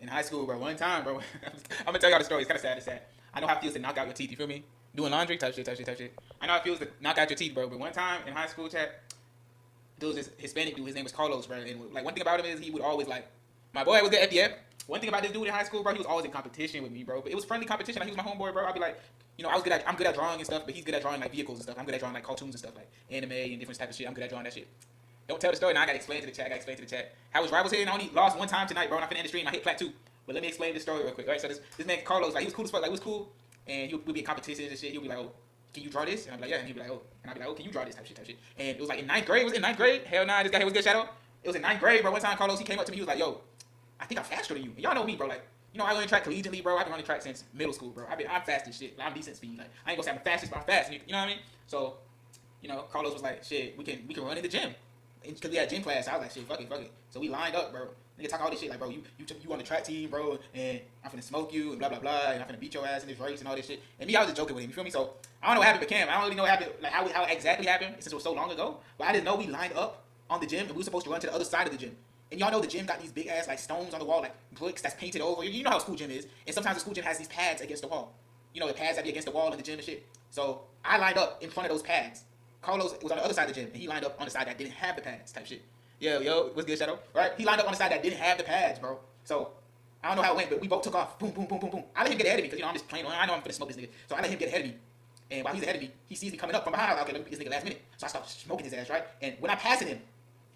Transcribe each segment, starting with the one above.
in high school, bro. One time, bro. I'm gonna tell y'all the story. It's kind of sad. It's sad. I know how it feels to knock out your teeth. You feel me? Doing laundry, type shit, type shit, type shit. I know how it feels to knock out your teeth, bro. But one time in high school, chat, there was this Hispanic dude. His name was Carlos, bro. And like one thing about him is he would always like, my boy was the FDF. One thing about this dude in high school, bro, he was always in competition with me, bro. But it was friendly competition. Like he was my homeboy, bro. I'd be like, you know, I'm good at drawing and stuff, but he's good at drawing like vehicles and stuff. I'm good at drawing like cartoons and stuff, like anime and different types of shit. I'm good at drawing that shit. Don't tell the story now. I gotta explain to the chat. How his rivals hitting? I only lost one time tonight, bro. And I finna end the stream. I hit plat 2. But let me explain this story real quick. All right, so this man Carlos, like he was cool as fuck. Like he was cool, and he would be in competitions and shit. He'll be like, oh, can you draw this? And I'd be like, yeah. And he'd be like, oh, and I'd be like, oh, can you draw this type shit. And it was like in ninth grade. Was it ninth grade? Hell nah, this guy here was good shadow. It was in ninth grade, bro. One time Carlos, he came up to me. He was like, yo, I think I'm faster than you. And y'all know me, bro. Like, you know, I run track collegiately, bro. I've been running track since middle school, bro. I'm fast as shit. Like, I'm decent speed. Like, I ain't gonna say I'm fastest, but I'm fast. You know what I mean? So, you know, Carlos was like, shit, we can run in the gym. Because we had gym class. I was like, shit, fuck it. So we lined up, bro. Nigga talk all this shit like, bro, you on the track team, bro, and I'm finna smoke you and blah blah blah, and I'm finna beat your ass in this race and all this shit. And me, I was just joking with him. You feel me? So I don't know what happened with Cam. I don't really know what happened, like how it exactly happened since it was so long ago. But I didn't know we lined up on the gym and we were supposed to run to the other side of the gym. And y'all know the gym got these big ass like stones on the wall, like bricks that's painted over. You know how a school gym is. And sometimes the school gym has these pads against the wall. You know the pads that be against the wall in the gym and shit. So I lined up in front of those pads. Carlos was on the other side of the gym and he lined up on the side that didn't have the pads type shit. Yo, what's good, Shadow? Right? He lined up on the side that didn't have the pads, bro. So I don't know how it went, but we both took off. Boom, boom, boom, boom, boom. I let him get ahead of me because, you know, I'm just playing. I know I'm finna smoke this nigga. So I let him get ahead of me. And while he's ahead of me, he sees me coming up from behind. Okay, let me beat this nigga last minute. So I start smoking his ass, right? And when I'm passing him,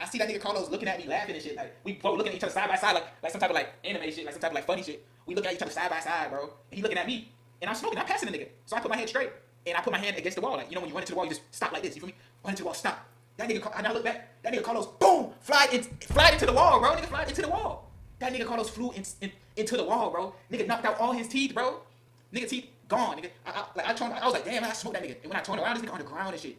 I see that nigga Carlos looking at me laughing and shit. Like, we both looking at each other side by side, like some type of like anime shit, like some type of like funny shit. We looking at each other side by side, bro. And he looking at me. And I'm smoking. I'm passing the nigga. So I put my head straight. And I put my hand against the wall. Like, you know, when you run into the wall, you just stop like this. You feel me? Run into the wall, stop. That nigga, and I look back, that nigga Carlos, boom, flied into the wall, bro. Nigga flied into the wall. That nigga Carlos flew into the wall, bro. Nigga knocked out all his teeth, bro. Nigga teeth gone, nigga. I was like, damn, I smoked that nigga. And when I turned around, this nigga on the ground and shit.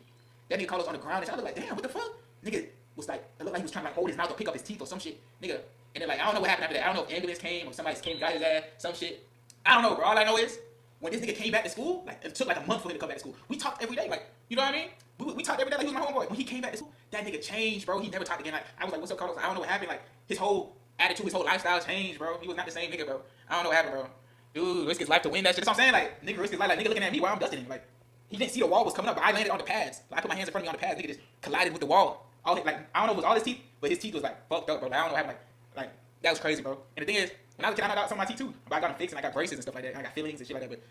That nigga Carlos on the ground and shit. I was like, damn, what the fuck? Nigga was like, it looked like he was trying to like hold his mouth or pick up his teeth or some shit. Nigga, and then like, I don't know what happened after that. I don't know if ambulance came or somebody came and got his ass, some shit. I don't know, bro. All I know is, when this nigga came back to school, like it took like a month for him to come back to school. We talked every day, like, you know what I mean? We talked every day like he was my homeboy. When he came back to school, that nigga changed, bro. He never talked again. Like I was like, what's up, Carlos? I don't know what happened. Like his whole attitude, his whole lifestyle changed, bro. He was not the same nigga, bro. I don't know what happened, bro. Dude, risk his life to win that shit. That's what I'm saying. Like nigga risk his life. Like nigga looking at me while I'm dusting him. Like he didn't see the wall was coming up, but I landed on the pads. Like, I put my hands in front of me on the pads. Nigga just collided with the wall. All like I don't know if it was all his teeth, but his teeth was like fucked up, bro. Like, I don't know what happened. Like that was crazy, bro. And the thing is, when I was a kid, I got some of my teeth too. But I got them fixed and I got braces and stuff like that. And I got fillings and shit like that. But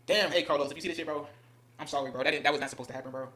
damn, hey Carlos, if you see this shit, bro, I'm sorry, bro. That was not supposed to happen, bro.